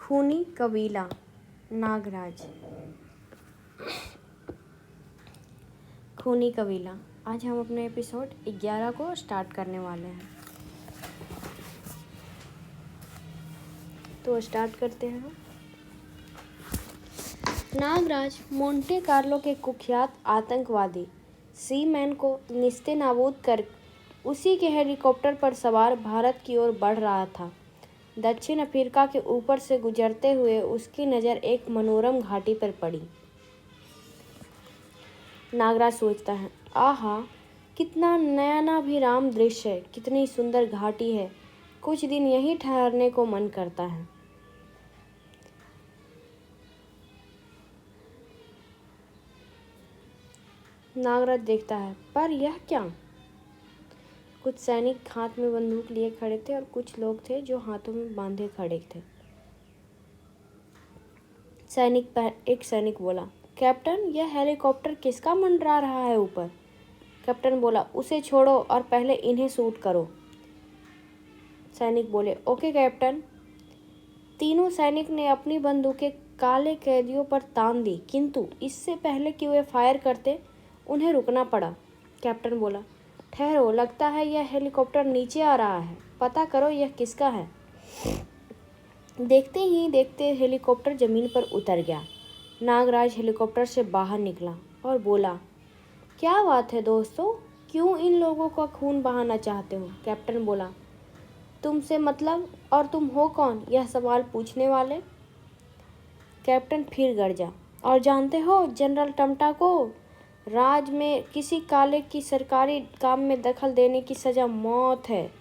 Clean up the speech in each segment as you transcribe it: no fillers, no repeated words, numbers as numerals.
खूनी कबीला नागराज। खूनी कबीला। आज हम अपने एपिसोड 11 को स्टार्ट करने वाले हैं, तो स्टार्ट करते हैं। नागराज मोंटे कार्लो के कुख्यात आतंकवादी सीमैन को निस्ते नाबूद कर उसी के हेलीकॉप्टर पर सवार भारत की ओर बढ़ रहा था। दक्षिण अफ्रीका के ऊपर से गुजरते हुए उसकी नज़र एक मनोरम घाटी पर पड़ी। नागराज सोचता है, आहा, कितना नयनाभिराम दृश्य है, कितनी सुंदर घाटी है, कुछ दिन यहीं ठहरने को मन करता है। नागराज देखता है, पर यह क्या? कुछ सैनिक हाथ में बंदूक लिए खड़े थे और कुछ लोग थे जो हाथों में बांधे खड़े थे। एक सैनिक बोला, कैप्टन, यह हेलीकॉप्टर किसका मंडरा रहा है ऊपर? कैप्टन बोला, उसे छोड़ो और पहले इन्हें शूट करो। सैनिक बोले, ओके कैप्टन। तीनों सैनिक ने अपनी बंदूकें काले कैदियों पर तान दी, किंतु इससे पहले कि वे फायर करते उन्हें रुकना पड़ा। कैप्टन बोला, ठहरो, लगता है यह हेलीकॉप्टर नीचे आ रहा है, पता करो यह किसका है। देखते ही देखते हेलीकॉप्टर जमीन पर उतर गया। नागराज हेलीकॉप्टर से बाहर निकला और बोला, क्या बात है दोस्तों, क्यों इन लोगों का खून बहाना चाहते हो? कैप्टन बोला, तुमसे मतलब, और तुम हो कौन यह सवाल पूछने वाले? कैप्टन फिर गरजा, और जानते हो जनरल टमटा को? राज में किसी काले की सरकारी काम में दखल देने की सजा मौत है।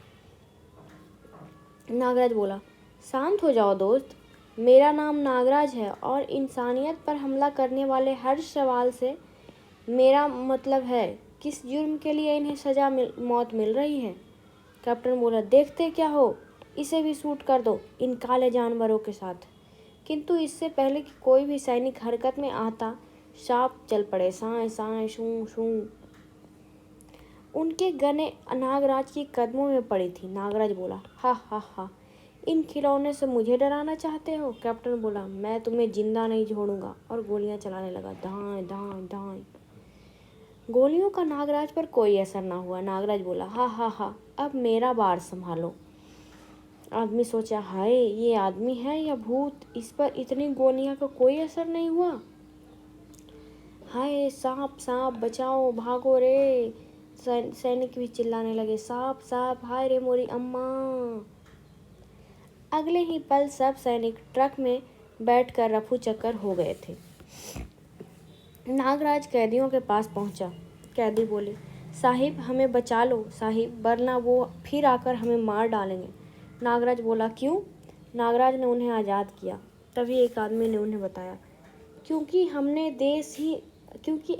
नागराज बोला, शांत हो जाओ दोस्त, मेरा नाम नागराज है और इंसानियत पर हमला करने वाले हर सवाल से मेरा मतलब है, किस जुर्म के लिए इन्हें मौत मिल रही है? कैप्टन बोला, देखते क्या हो, इसे भी शूट कर दो इन काले जानवरों के साथ। किंतु इससे पहले कि कोई भी सैनिक हरकत में आता, सांप चल पड़े, साए साए शू शू। उनके गने नागराज की कदमों में पड़ी थी। नागराज बोला, हा हा हा, इन खिलौने से मुझे डराना चाहते हो? कैप्टन बोला, मैं तुम्हें जिंदा नहीं छोड़ूंगा, और गोलियां चलाने लगा, धाए धाए धाए। गोलियों का नागराज पर कोई असर ना हुआ। नागराज बोला, हा हा हा, अब मेरा बार संभालो। आदमी सोचा, हाय, ये आदमी है या भूत, इस पर इतनी गोलियां का कोई असर नहीं हुआ। हाय, सांप सांप, बचाओ, भागो रे। सैनिक भी चिल्लाने लगे, सांप सांप, हाय रे मोरी अम्मा। अगले ही पल सब सैनिक ट्रक में बैठकर रफू चक्कर हो गए थे। नागराज कैदियों के पास पहुंचा। कैदी बोले, साहिब, हमें बचा लो साहिब, वरना वो फिर आकर हमें मार डालेंगे। नागराज बोला, क्यों? नागराज ने उन्हें आज़ाद किया। तभी एक आदमी ने उन्हें बताया, क्योंकि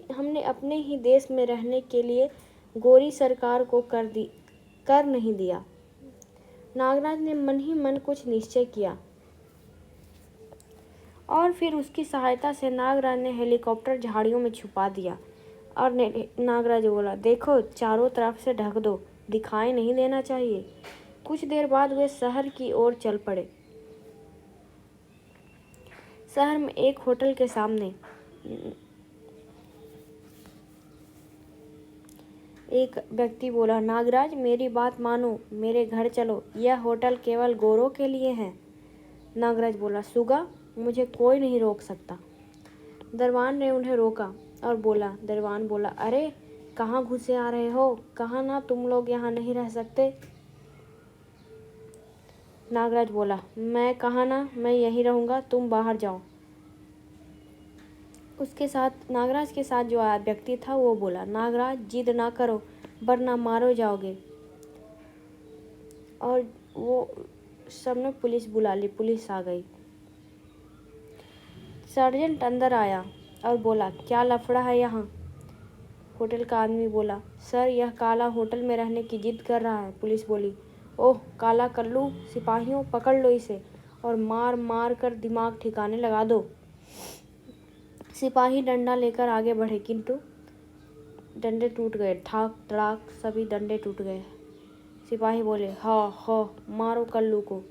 हमने अपने ही देश में रहने के लिए गोरी सरकार को कर नहीं दिया। नागराज ने मन ही मन कुछ निश्चय किया और फिर उसकी सहायता से नागराज ने हेलीकॉप्टर झाड़ियों में छुपा दिया और नागराज बोला, देखो, चारों तरफ से ढक दो, दिखाई नहीं देना चाहिए। कुछ देर बाद वे शहर की ओर चल पड़े। शहर में एक होटल के सामने एक व्यक्ति बोला, नागराज, मेरी बात मानो, मेरे घर चलो, यह होटल केवल गोरों के लिए है। नागराज बोला, सुगा, मुझे कोई नहीं रोक सकता। दरबान ने उन्हें रोका और दरबान बोला, अरे, कहाँ घुसे आ रहे हो? कहा ना तुम लोग यहाँ नहीं रह सकते। नागराज बोला, मैं कहा ना मैं यहीं रहूँगा, तुम बाहर जाओ। नागराज के साथ जो व्यक्ति था वो बोला, नागराज, जिद ना करो, वरना मारो जाओगे। और वो सबने पुलिस बुला ली। पुलिस आ गई। सर्जेंट अंदर आया और बोला, क्या लफड़ा है यहाँ? होटल का आदमी बोला, सर, यह काला होटल में रहने की जिद कर रहा है। पुलिस बोली, ओह, काला कल्लू, सिपाहियों, पकड़ लो इसे और मार मार कर दिमाग ठिकाने लगा दो। सिपाही डंडा लेकर आगे बढ़े, किंतु डंडे टूट गए। ठाक तड़ाक सभी डंडे टूट गए। सिपाही बोले, हाँ हाँ, मारो कल्लू को।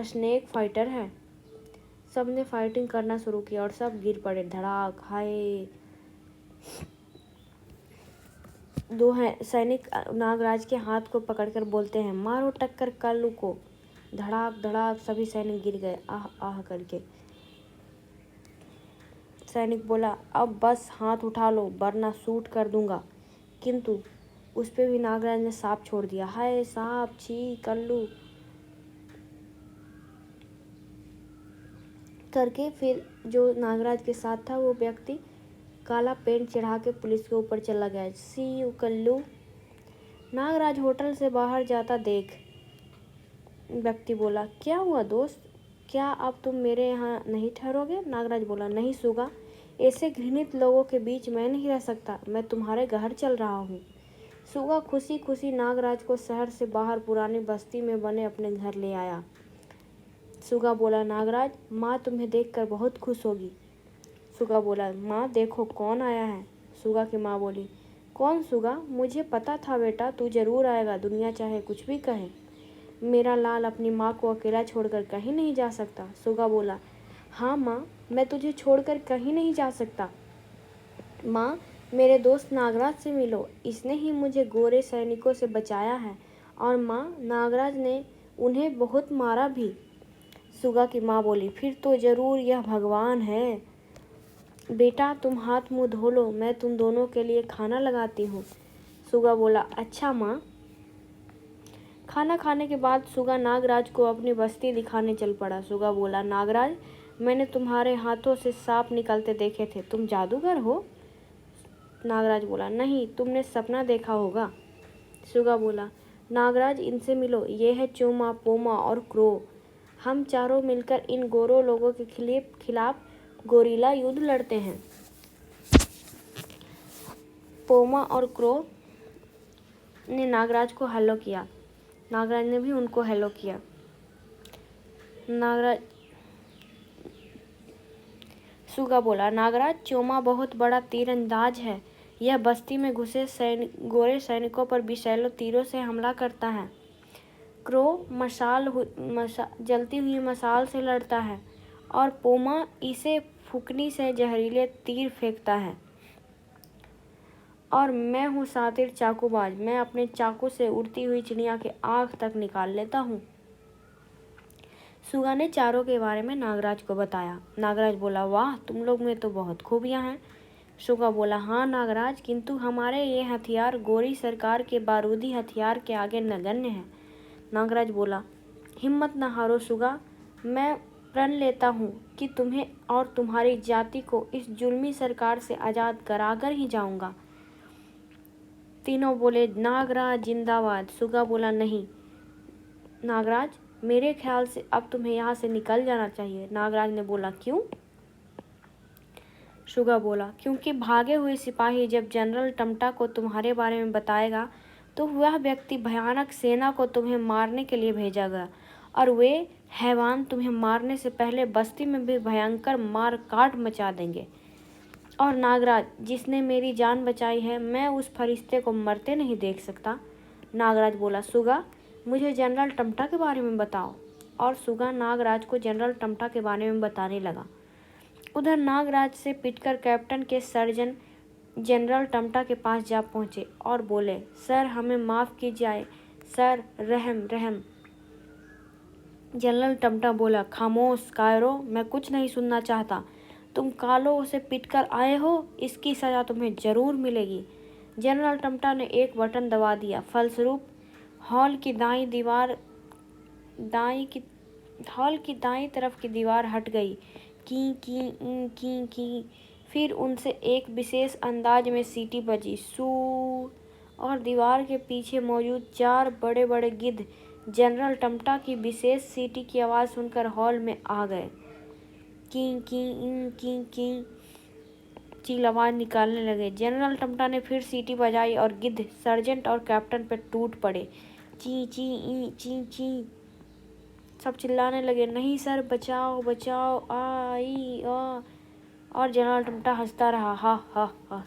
स्नेक फाइटर है। सबने फाइटिंग करना शुरू किया और सब गिर पड़े। धड़ाक। हाय। दो हैं सैनिक नागराज के हाथ को पकड़कर बोलते हैं, मारो टक्कर कल्लू को। धड़ाक धड़ाक सभी सैनिक गिर गए आह आह करके। सैनिक बोला, अब बस हाथ उठा लो वरना शूट कर दूंगा। किंतु उस पे भी नागराज ने सांप छोड़ दिया। हाय सांप, छी, कल्लू करके। फिर जो नागराज के साथ था वो व्यक्ति काला पेंट चढ़ा के पुलिस के ऊपर चला गया। सी यू कल्लू। नागराज होटल से बाहर जाता देख व्यक्ति बोला, क्या हुआ दोस्त, क्या अब तुम मेरे यहाँ नहीं ठहरोगे? नागराज बोला, नहीं सुगा, ऐसे घृणित लोगों के बीच मैं नहीं रह सकता, मैं तुम्हारे घर चल रहा हूँ। सुगा खुशी खुशी नागराज को शहर से बाहर पुरानी बस्ती में बने अपने घर ले आया। सुगा बोला, नागराज, माँ तुम्हें देखकर बहुत खुश होगी। सुगा बोला, माँ देखो कौन आया है। सुगा की माँ बोली, कौन सुगा? मुझे पता था बेटा तू जरूर आएगा, दुनिया चाहे कुछ भी कहे, मेरा लाल अपनी माँ को अकेला छोड़कर कहीं नहीं जा सकता। सुगा बोला, हाँ माँ, मैं तुझे छोड़कर कहीं नहीं जा सकता। माँ, मेरे दोस्त नागराज से मिलो, इसने ही मुझे गोरे सैनिकों से बचाया है। और माँ, नागराज ने उन्हें बहुत मारा भी। सुगा की माँ बोली, फिर तो जरूर यह भगवान है। बेटा तुम हाथ मुंह धो लो, मैं तुम दोनों के लिए खाना लगाती हूँ। सुगा बोला, अच्छा माँ। खाना खाने के बाद सुगा नागराज को अपनी बस्ती दिखाने चल पड़ा। सुगा बोला, नागराज, मैंने तुम्हारे हाथों से सांप निकलते देखे थे, तुम जादूगर हो? नागराज बोला, नहीं, तुमने सपना देखा होगा। सुगा बोला, नागराज इनसे मिलो, ये है चोमा, पोमा और क्रो। हम चारों मिलकर इन गोरो लोगों के खिलाफ गोरिल्ला युद्ध लड़ते हैं। पोमा और क्रो ने नागराज को हेलो किया। नागराज ने भी उनको हेलो किया। नागराज सुगा बोला, नागराज, चोमा बहुत बड़ा तीरंदाज है, यह बस्ती में घुसे गोरे सैनिकों पर विषैले तीरों से हमला करता है। क्रो जलती हुई मशाल से लड़ता है और पोमा इसे फुकनी से जहरीले तीर फेंकता है। और मैं हूँ सातिर चाकूबाज, मैं अपने चाकू से उड़ती हुई चिड़िया के आँख तक निकाल लेता हूँ। सुगा ने चारों के बारे में नागराज को बताया। नागराज बोला, वाह, तुम लोग में तो बहुत खूबियाँ हैं। सुगा बोला, हाँ नागराज, किंतु हमारे ये हथियार गोरी सरकार के बारूदी हथियार के आगे नगण्य हैं। नागराज बोला, हिम्मत न हारो सुगा, मैं प्रण लेता हूँ कि तुम्हें और तुम्हारी जाति को इस जुल्मी सरकार से आज़ाद कराकर ही जाऊंगा। तीनों बोले, नागराज जिंदाबाद। सुगा बोला, नहीं नागराज, मेरे ख्याल से अब तुम्हें यहाँ से निकल जाना चाहिए। नागराज ने बोला, क्यों? सुगा बोला, क्योंकि भागे हुए सिपाही जब जनरल टमटा को तुम्हारे बारे में बताएगा तो वह व्यक्ति भयानक सेना को तुम्हें मारने के लिए भेजेगा और वे हैवान तुम्हें मारने से पहले बस्ती में भी भयंकर मार काट मचा देंगे। और नागराज, जिसने मेरी जान बचाई है, मैं उस फरिश्ते को मरते नहीं देख सकता। नागराज बोला, सुगा, मुझे जनरल टमटा के बारे में बताओ। और सुगा नागराज को जनरल टमटा के बारे में बताने लगा। उधर नागराज से पिटकर कैप्टन के सर्जन जनरल टमटा के पास जा पहुंचे और बोले, सर हमें माफ़ कीजिए सर, रहम रहम। जनरल टमटा बोला, खामोश कायरो, मैं कुछ नहीं सुनना चाहता। तुम कालों से पिटकर आए हो, इसकी सज़ा तुम्हें ज़रूर मिलेगी। जनरल टमटा ने एक बटन दबा दिया, फलस्वरूप हॉल की दाईं तरफ की दीवार हट गई। की फिर उनसे एक विशेष अंदाज में सीटी बजी, सू, और दीवार के पीछे मौजूद 4 बड़े बड़े गिद्ध जनरल टमटा की विशेष सीटी की आवाज़ सुनकर हॉल में आ गए। की चील आवाज़ निकालने लगे। जनरल टमटा ने फिर सीटी बजाई और गिद्ध सर्जेंट और कैप्टन पर टूट पड़े। ची सब चिल्लाने लगे, नहीं सर, बचाओ बचाओ, आई आ। और जनरल टमटा हंसता रहा, हा हा हा।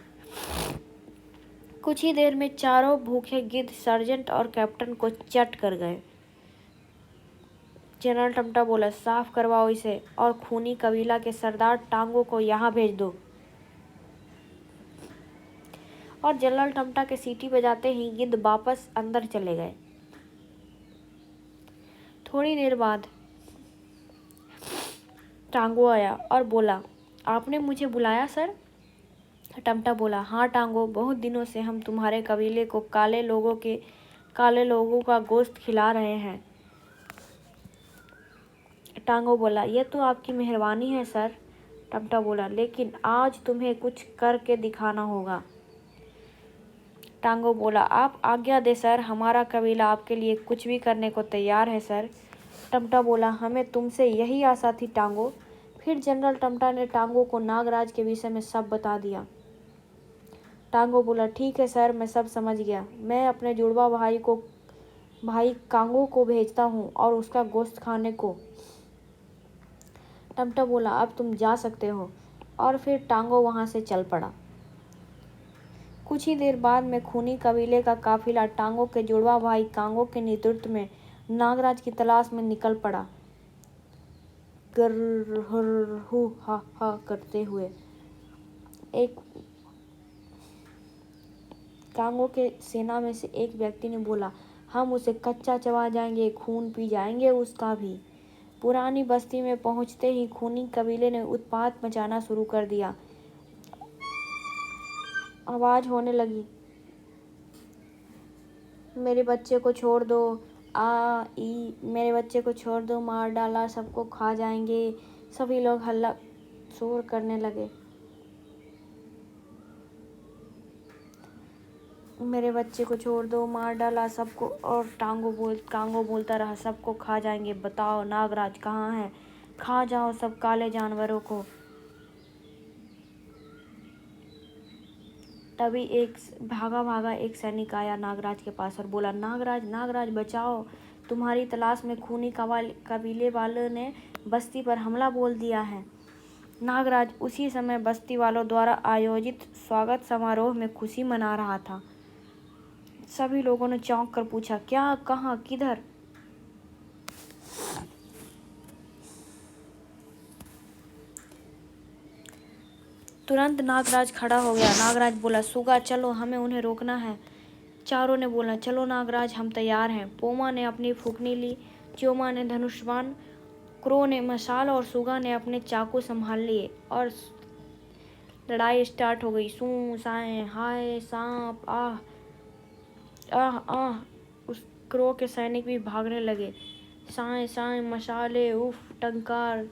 कुछ ही देर में चारों भूखे गिद्ध सर्जेंट और कैप्टन को चट कर गए। जनरल टमटा बोला, साफ करवाओ इसे और खूनी कबीला के सरदार टांगों को यहाँ भेज दो। और जनरल टमटा के सीटी बजाते ही गिद्ध वापस अंदर चले गए। थोड़ी देर बाद टांगो आया और बोला, आपने मुझे बुलाया सर? टमटा बोला, हाँ टांगो, बहुत दिनों से हम तुम्हारे कबीले को काले लोगों का गोश्त खिला रहे हैं। टांगो बोला, यह तो आपकी मेहरबानी है सर। टमटा बोला, लेकिन आज तुम्हें कुछ करके दिखाना होगा। टांगो बोला, आप आज्ञा दे सर, हमारा कबीला आपके लिए कुछ भी करने को तैयार है सर। टमटा बोला, हमें तुमसे यही आशा थी टांगो। फिर जनरल टमटा ने टांगो को नागराज के विषय में सब बता दिया। टांगो बोला, ठीक है सर, मैं सब समझ गया। मैं अपने जुड़वा भाई कांगो को भेजता हूँ और उसका गोश्त खाने को। टमटा बोला, अब तुम जा सकते हो। और फिर टांगो वहाँ से चल पड़ा। कुछ ही देर बाद में खूनी कबीले का काफिला टांगो के जुड़वा भाई कांगो के नेतृत्व में नागराज की तलाश में निकल पड़ा, गर हर हु हा हा करते हुए। एक कांगो के सेना में से एक व्यक्ति ने बोला, हम उसे कच्चा चबा जाएंगे, खून पी जाएंगे उसका भी। पुरानी बस्ती में पहुंचते ही खूनी कबीले ने उत्पात मचाना शुरू कर दिया। आवाज होने लगी, मेरे बच्चे को छोड़ दो, मेरे बच्चे को छोड़ दो, मार डाला, सबको खा जाएंगे। सभी लोग हल्ला शोर करने लगे। मेरे बच्चे को छोड़ दो, मार डाला सबको। और कांगो बोलता रहा, सबको खा जाएंगे। बताओ नागराज कहाँ है? खा जाओ सब काले जानवरों को। तभी एक भागा एक सैनिक आया नागराज के पास और बोला, नागराज बचाओ, तुम्हारी तलाश में खूनी कबीले वालों ने बस्ती पर हमला बोल दिया है। नागराज उसी समय बस्ती वालों द्वारा आयोजित स्वागत समारोह में खुशी मना रहा था। सभी लोगों ने चौंक कर पूछा, क्या, कहाँ, किधर? तुरंत नागराज खड़ा हो गया। नागराज बोला, सुगा चलो, हमें उन्हें रोकना है। चारों ने बोला, चलो नागराज, हम तैयार हैं। पोमा ने अपनी फूकनी ली, च्योमा ने धनुष्बाण, क्रो ने मशाल और सुगा ने अपने चाकू संभाल लिए और लड़ाई स्टार्ट हो गई। सू साए हाय सांप आह आह आह। उस क्रो के सैनिक भी भागने लगे। साए साए मशाले, उफ, टंकार,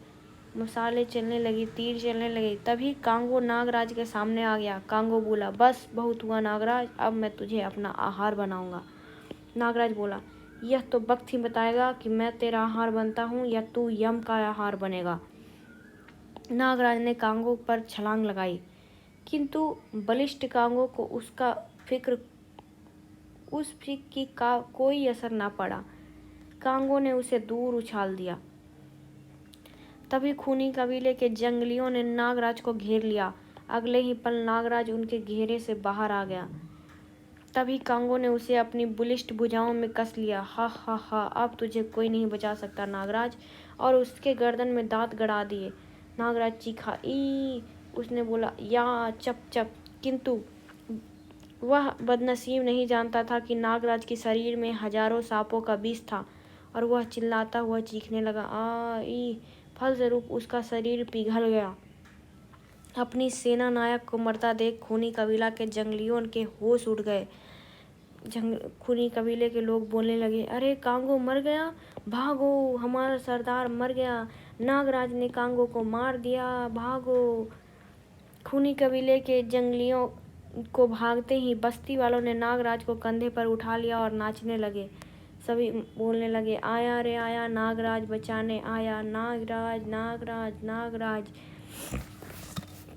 मसाले चलने लगी, तीर चलने लगे। तभी कांगो नागराज के सामने आ गया। कांगो बोला, बस बहुत हुआ नागराज, अब मैं तुझे अपना आहार बनाऊंगा। नागराज बोला, यह तो वक्त ही बताएगा कि मैं तेरा आहार बनता हूँ या तू यम का आहार बनेगा। नागराज ने कांगो पर छलांग लगाई, किंतु बलिष्ठ कांगो को उस फिक्र का कोई असर न पड़ा। कांगो ने उसे दूर उछाल दिया। तभी खूनी कबीले के जंगलियों ने नागराज को घेर लिया। अगले ही पल नागराज उनके घेरे से बाहर आ गया। तभी कांगो ने उसे अपनी बलिष्ठ भुजाओं में कस लिया। हा हा हा, अब तुझे कोई नहीं बचा सकता नागराज, और उसके गर्दन में दांत गड़ा दिए। नागराज चीखा, ई। उसने बोला, या चप चप। किंतु वह बदनसीब नहीं जानता था कि नागराज के शरीर में हजारों सांपों का विष था, और वह चिल्लाता हुआ चीखने लगा, आ ई। फलस्वरूप उसका शरीर पिघल गया। अपनी सेना नायक को मरता देख खूनी कबीला के जंगलियों के होश उड़ गए। खूनी कबीले के लोग बोलने लगे, अरे कांगो मर गया, भागो, हमारा सरदार मर गया, नागराज ने कांगो को मार दिया, भागो। खूनी कबीले के जंगलियों को भागते ही बस्ती वालों ने नागराज को कंधे पर उठा लिया और नाचने लगे। सभी बोलने लगे, आया रे आया, नागराज बचाने आया, नागराज नागराज नागराज।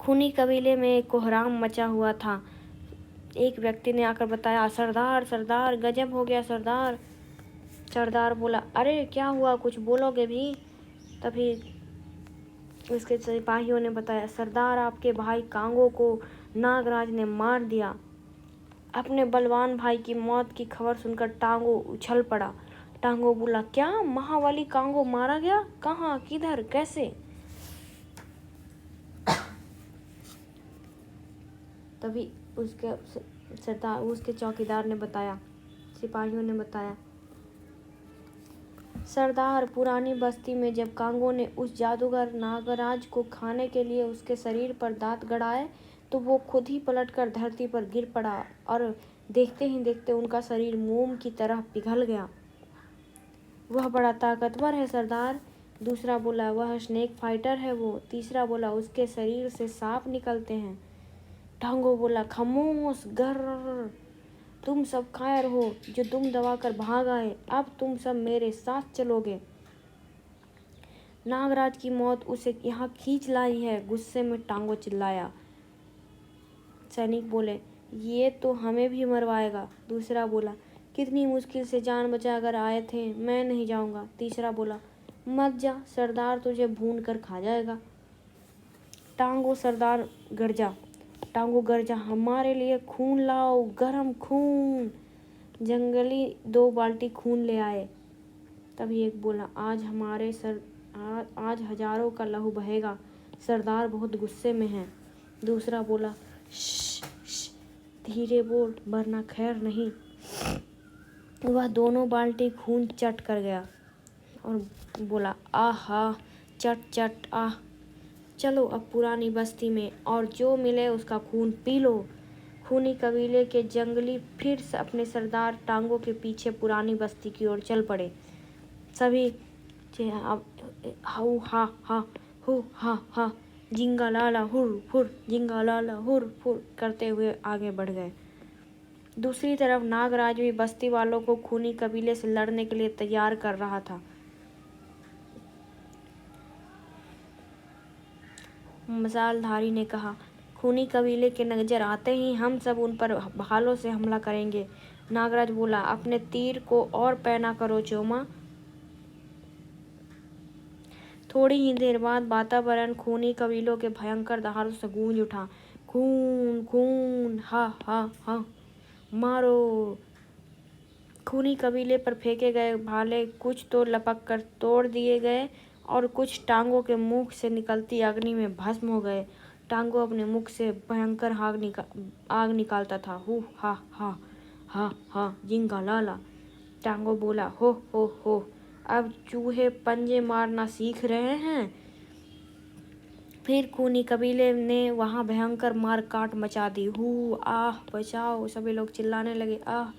खूनी कबीले में कोहराम मचा हुआ था। एक व्यक्ति ने आकर बताया, सरदार सरदार, गजब हो गया सरदार। सरदार बोला, अरे क्या हुआ, कुछ बोलोगे भी? तभी उसके सिपाहियों ने बताया, सरदार आपके भाई कांगो को नागराज ने मार दिया। अपने बलवान भाई की मौत की खबर सुनकर टांगो उछल पड़ा। टांगो बोला, क्या महावाली कांगो मारा गया? कहाँ, किधर, कैसे? तभी उसके सरदार, उसके चौकीदार ने बताया, सिपाहियों ने बताया, सरदार, पुरानी बस्ती में जब कांगो ने उस जादूगर नागराज को खाने के लिए उसके शरीर पर दांत गड़ाए तो वो खुद ही पलटकर धरती पर गिर पड़ा और देखते ही देखते उनका शरीर मोम की तरह पिघल गया। वह बड़ा ताकतवर है सरदार। दूसरा बोला, वह स्नेक फाइटर है वो। तीसरा बोला, उसके शरीर से सांप निकलते हैं। टांगो बोला, खामोश, गर, तुम सब कायर हो जो दुम दबाकर भाग आए। अब तुम सब मेरे साथ चलोगे। नागराज की मौत उसे यहाँ खींच लाई है, गुस्से में टांगो चिल्लाया। सैनिक बोले, ये तो हमें भी मरवाएगा। दूसरा बोला, कितनी मुश्किल से जान बचाकर आए थे, मैं नहीं जाऊंगा। तीसरा बोला, मत जा, सरदार तुझे भून कर खा जाएगा। टांगो सरदार गर्जा, टांगो गर्जा, हमारे लिए खून लाओ, गरम खून। जंगली 2 बाल्टी खून ले आए। तभी एक बोला, आज हजारों का लहू बहेगा, सरदार बहुत गुस्से में हैं। दूसरा बोला, श्श, धीरे बोल, वरना खैर नहीं। वह दोनों बाल्टी खून चट कर गया और बोला, आहा, चट चट, आह। चलो अब पुरानी बस्ती में और जो मिले उसका खून पी लो। खूनी कबीले के जंगली फिर से अपने सरदार टांगो के पीछे पुरानी बस्ती की ओर चल पड़े। सभी हाउ हा हा हु हा हा, जिंगा लाला हुर हुर, जिंगा लाला हुर हुर करते हुए आगे बढ़ गए। दूसरी तरफ नागराज भी बस्ती वालों को खूनी कबीले से लड़ने के लिए तैयार कर रहा था। मसालधारी ने कहा, खूनी कबीले के नजर आते ही हम सब उन पर भालों से हमला करेंगे। नागराज बोला, अपने तीर को और पैना करो चोमा। थोड़ी ही देर बाद वातावरण खूनी कबीलों के भयंकर दहाड़ों से गूंज उठा। खून खून, हा हा हा, मारो। खूनी कबीले पर फेंके गए भाले कुछ तो लपक कर तोड़ दिए गए और कुछ टांगों के मुख से निकलती अग्नि में भस्म हो गए। टांगो अपने मुख से भयंकर आग निकालता था। हु हा हा हा हा, जिंगा लाला। टांगो बोला, हो, अब चूहे पंजे मारना सीख रहे हैं। फिर खूनी कबीले ने वहां भयंकर मार काट मचा दी। हु आह, बचाओ, सभी लोग चिल्लाने लगे। आह,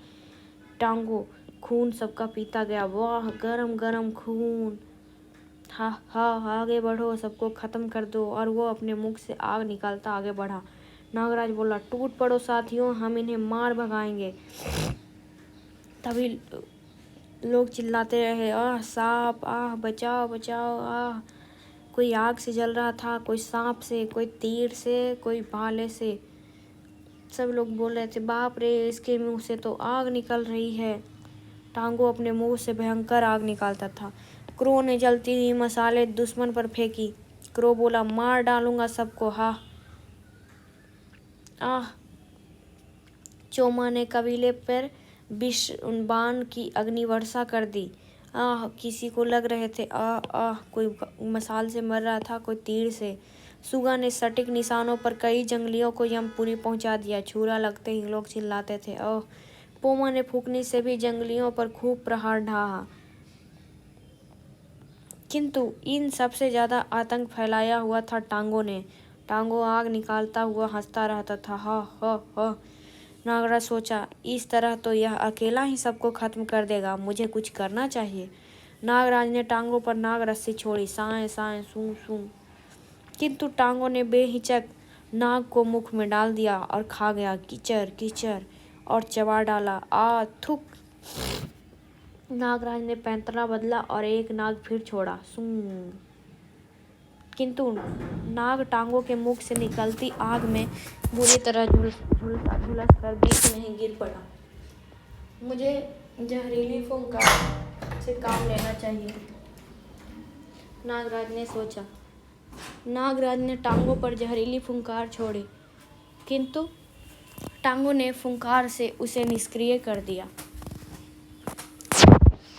टांगो, खून सबका पीता गया। वाह, गरम गरम खून। हा हा, आगे बढ़ो, सबको खत्म कर दो। और वो अपने मुख से आग निकालता आगे बढ़ा। नागराज बोला, टूट पड़ो साथियों, हम इन्हें मार भगाएंगे। तभी लोग चिल्लाते रहे, आह सांप, आह बचाओ बचाओ, आह। कोई आग से जल रहा था, कोई सांप से, कोई तीर से, कोई भाले से। सब लोग बोल रहे थे, बाप रे, इसके मुंह से तो आग निकल रही है। टांगो अपने मुंह से भयंकर आग निकालता था। क्रो ने जलती हुई मसाले दुश्मन पर फेंकी। क्रो बोला, मार डालूंगा सबको, हा। आह। चोमा ने कबीले पर विष बाण की अग्निवर्षा कर दी। आह, किसी को लग रहे थे, आह आह, कोई मसाल से मर रहा था, कोई तीर से। सुगा ने सटीक निशानों पर कई जंगलियों को यमपुरी पहुंचा दिया। छुरा लगते ही लोग चिल्लाते थे। ओह। पोमा ने फूंकने से भी जंगलियों पर खूब प्रहार ढहा। किंतु इन सबसे ज्यादा आतंक फैलाया हुआ था टांगो ने। टांगो आग निकालता हुआ हंसता रहता था। हा हा हा। नागराज सोचा, इस तरह तो यह अकेला ही सबको खत्म कर देगा, मुझे कुछ करना चाहिए। नागराज ने टांगो पर नाग रस्सी छोड़ी। साए साए, सू सू। किंतु टांगो ने बेहिचक नाग को मुख में डाल दिया और खा गया। कीचड़ कीचड़ और चबा डाला। आ थुक। नागराज ने पैंतरा बदला और एक नाग फिर छोड़ा। सू। किंतु नाग टांगों के मुख से निकलती आग में बुरी तरह झुलस कर बीच में ही गिर पड़ा। मुझे जहरीली फुंकार से काम लेना चाहिए, नागराज ने सोचा। नागराज ने टांगों पर जहरीली फुंकार छोड़ी, किंतु टांगों ने फुंकार से उसे निष्क्रिय कर दिया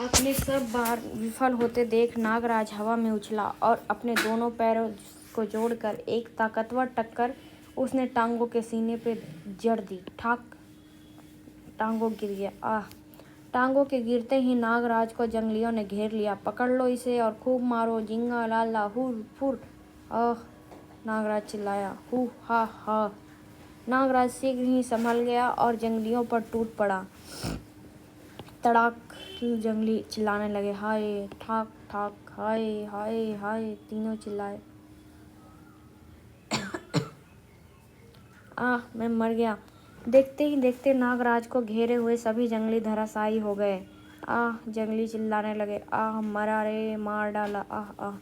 अपने सब बार विफल होते देख नागराज हवा में उछला और अपने दोनों पैरों को जोड़कर एक ताकतवर टक्कर उसने टांगों के सीने पे जड़ दी। ठाक टांगों गिर गया। आह! टांगों के गिरते ही नागराज को जंगलियों ने घेर लिया। पकड़ लो इसे और खूब मारो, जिंगा लाला हुर फुर। आह! नागराज चिल्लाया। हु हा हा। नागराज शीघ्र ही संभल गया और जंगलियों पर टूट पड़ा। तड़ाक! जंगली चिल्लाने लगे। हाय ठाक ठाक, हाय हाय हाय, तीनों चिल्लाए। आह! मैं मर गया। देखते ही देखते नागराज को घेरे हुए सभी जंगली धराशायी हो गए। आह! जंगली चिल्लाने लगे। आह! मरा रे, मार डाला। आह आह!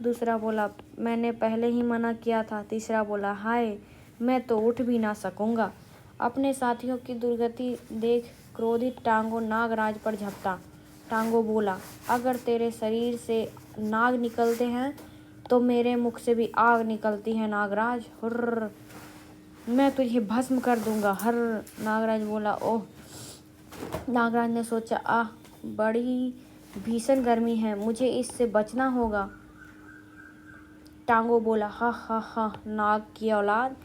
दूसरा बोला, मैंने पहले ही मना किया था। तीसरा बोला, हाय, मैं तो उठ भी ना सकूंगा। अपने साथियों की दुर्गति देख क्रोधित टांगो नागराज पर झपटा। टांगो बोला, अगर तेरे शरीर से नाग निकलते हैं तो मेरे मुख से भी आग निकलती है नागराज। हुर्र, मैं तुझे भस्म कर दूंगा। हर नागराज बोला। ओह! नागराज ने सोचा, आह! बड़ी भीषण गर्मी है, मुझे इससे बचना होगा। टांगो बोला, हा हा हा, नाग की औलाद।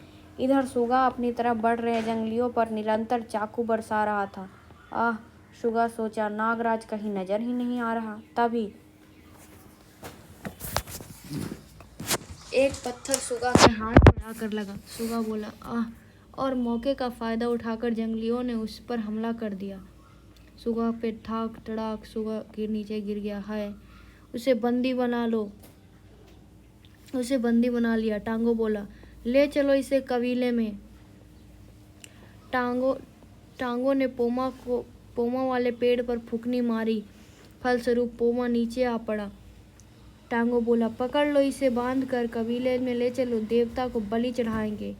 इधर सुगा अपनी तरफ बढ़ रहे जंगलियों पर निरंतर चाकू बरसा रहा था। आह! सुगा सोचा, नागराज कहीं नजर ही नहीं आ रहा। तभी एक पत्थर सुगा के हाथ पर आकर लगा। सुगा बोला, आह! और मौके का फायदा उठाकर जंगलियों ने उस पर हमला कर दिया। सुगा पे ठाक टड़ाक, सुगा के नीचे गिर गया। है, उसे बंदी बना लो। उसे बंदी बना लिया। टांगो बोला, ले चलो इसे कबीले में। टांगो ने पोमा वाले पेड़ पर फूंकनी मारी। फलस्वरूप पोमा नीचे आ पड़ा। टांगो बोला, पकड़ लो इसे, बांध कर कबीले में ले चलो, देवता को बलि चढ़ाएंगे।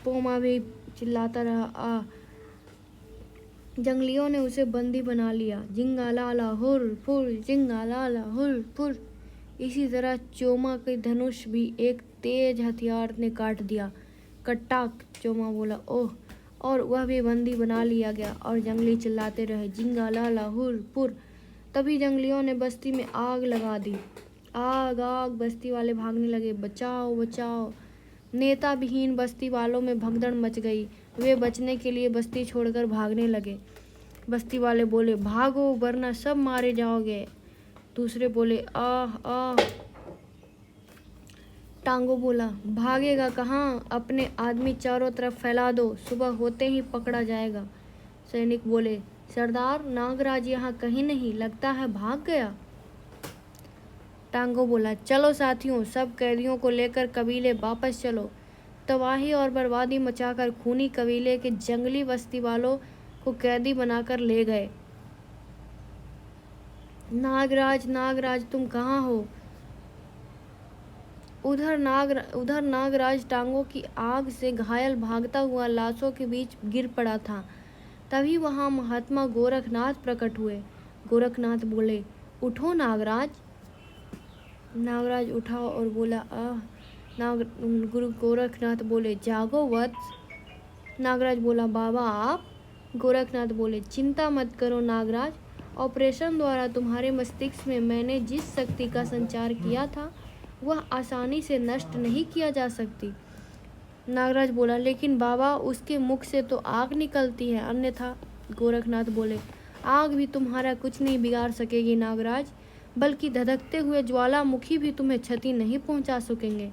पोमा भी चिल्लाता रहा। आ! जंगलियों ने उसे बंदी बना लिया। जिंगा लाला हुर फुर, जिंगा लाला हुर फुर। इसी तरह चोमा के धनुष भी एक तेज हथियार ने काट दिया। कट्टाक! चोमा बोला, ओह! और वह भी बंदी बना लिया गया। और जंगली चिल्लाते रहे, जिंगा लाला हुर फुर। तभी जंगलियों ने बस्ती में आग लगा दी। आग आग! बस्ती वाले भागने लगे। बचाओ बचाओ! नेता विहीन बस्ती वालों में भगदड़ मच गई। वे बचने के लिए बस्ती छोड़कर भागने लगे। बस्ती वाले बोले, भागो वरना सब मारे जाओगे। दूसरे बोले, आह आह। टांगो बोला, भागेगा कहाँ, अपने आदमी चारों तरफ फैला दो, सुबह होते ही पकड़ा जाएगा। सैनिक बोले, सरदार, नागराज यहाँ कहीं नहीं, लगता है भाग गया। टांगो बोला, चलो साथियों, सब कैदियों को लेकर कबीले वापस चलो। तबाही और बर्बादी मचाकर खूनी कबीले के जंगली बस्ती वालों को कैदी बनाकर ले गए। नागराज, नागराज, तुम कहाँ हो? उधर नागराज टांगों की आग से घायल भागता हुआ लाशों के बीच गिर पड़ा था। तभी वहां महात्मा गोरखनाथ प्रकट हुए। गोरखनाथ बोले, उठो नागराज। नागराज उठा और बोला, आह! गुरु गोरखनाथ बोले, जागो वत्स। नागराज बोला, बाबा आप? गोरखनाथ बोले, चिंता मत करो नागराज, ऑपरेशन द्वारा तुम्हारे मस्तिष्क में मैंने जिस शक्ति का संचार किया था वह आसानी से नष्ट नहीं किया जा सकती। नागराज बोला, लेकिन बाबा, उसके मुख से तो आग निकलती है अन्यथा। गोरखनाथ बोले, आग भी तुम्हारा कुछ नहीं बिगाड़ सकेगी नागराज, बल्कि धधकते हुए ज्वालामुखी भी तुम्हें क्षति नहीं पहुंचा सकेंगे।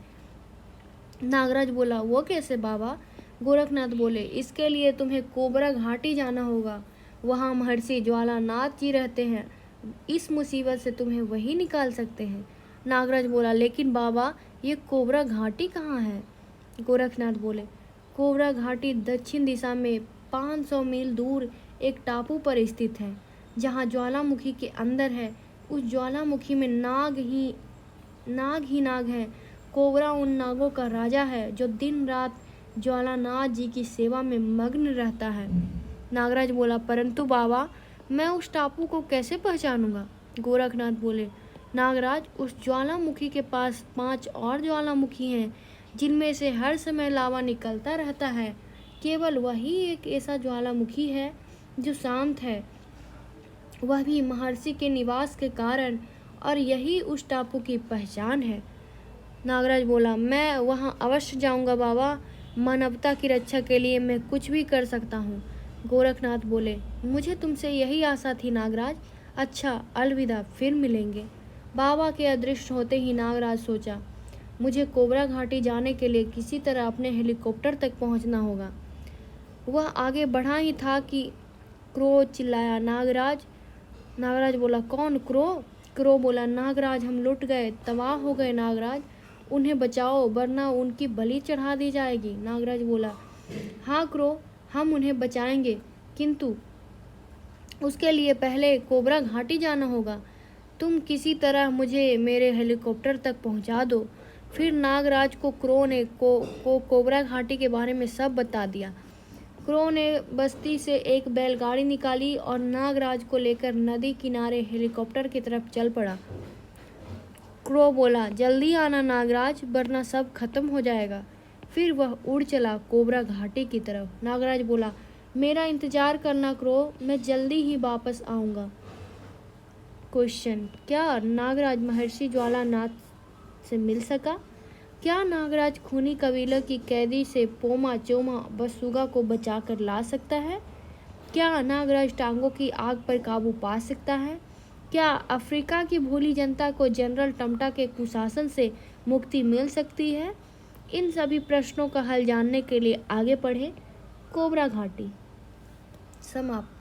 नागराज बोला, वो कैसे बाबा? गोरखनाथ बोले, इसके लिए तुम्हें कोबरा घाटी जाना होगा। वहाँ महर्षि ज्वालानाथ जी रहते हैं। इस मुसीबत से तुम्हें वही निकाल सकते हैं। नागराज बोला, लेकिन बाबा, ये कोबरा घाटी कहाँ है? गोरखनाथ बोले, कोबरा घाटी दक्षिण दिशा में 500 मील दूर एक टापू पर स्थित है, जहाँ ज्वालामुखी के अंदर है। उस ज्वालामुखी में नाग ही नाग है। कोबरा उन नागों का राजा है जो दिन रात ज्वालानाथ जी की सेवा में मग्न रहता है। नागराज बोला, परंतु बाबा, मैं उस टापू को कैसे पहचानूंगा? गोरखनाथ बोले, नागराज, उस ज्वालामुखी के पास 5 और ज्वालामुखी हैं, जिनमें से हर समय लावा निकलता रहता है। केवल वही एक ऐसा ज्वालामुखी है जो शांत है। वह भी महर्षि के निवास के कारण, और यही उस टापू की पहचान है। नागराज बोला, मैं वहाँ अवश्य जाऊँगा बाबा, मानवता की रक्षा के लिए मैं कुछ भी कर सकता हूँ। गोरखनाथ बोले, मुझे तुमसे यही आशा थी नागराज। अच्छा, अलविदा, फिर मिलेंगे। बाबा के अदृश्य होते ही नागराज सोचा, मुझे कोबरा घाटी जाने के लिए किसी तरह अपने हेलीकॉप्टर तक पहुंचना होगा। वह आगे बढ़ा ही था कि क्रो चिल्लाया, नागराज। नागराज बोला, कौन? क्रो? क्रो बोला, नागराज, हम लुट गए, तबाह हो गए नागराज, उन्हें बचाओ वरना उनकी बलि चढ़ा दी जाएगी। नागराज बोला, हाँ क्रो, हम उन्हें बचाएंगे, किंतु उसके लिए पहले कोबरा घाटी जाना होगा। तुम किसी तरह मुझे मेरे हेलीकॉप्टर तक पहुंचा दो। फिर नागराज को क्रो ने कोबरा घाटी के बारे में सब बता दिया। क्रो ने बस्ती से एक बैलगाड़ी निकाली और नागराज को लेकर नदी किनारे हेलीकॉप्टर की तरफ चल पड़ा। क्रो बोला, जल्दी आना नागराज, वरना सब खत्म हो जाएगा। फिर वह उड़ चला कोबरा घाटी की तरफ। नागराज बोला, मेरा इंतजार करना क्रो, मैं जल्दी ही वापस आऊँगा। क्वेश्चन, क्या नागराज महर्षि ज्वालानाथ से मिल सका? क्या नागराज खूनी कबीले की कैदी से पोमा चोमा बसुगा को बचाकर ला सकता है? क्या नागराज टांगों की आग पर काबू पा सकता है? क्या अफ्रीका की भोली जनता को जनरल टमटा के कुशासन से मुक्ति मिल सकती है? इन सभी प्रश्नों का हल जानने के लिए आगे पढ़ें। कोबरा घाटी समाप्त।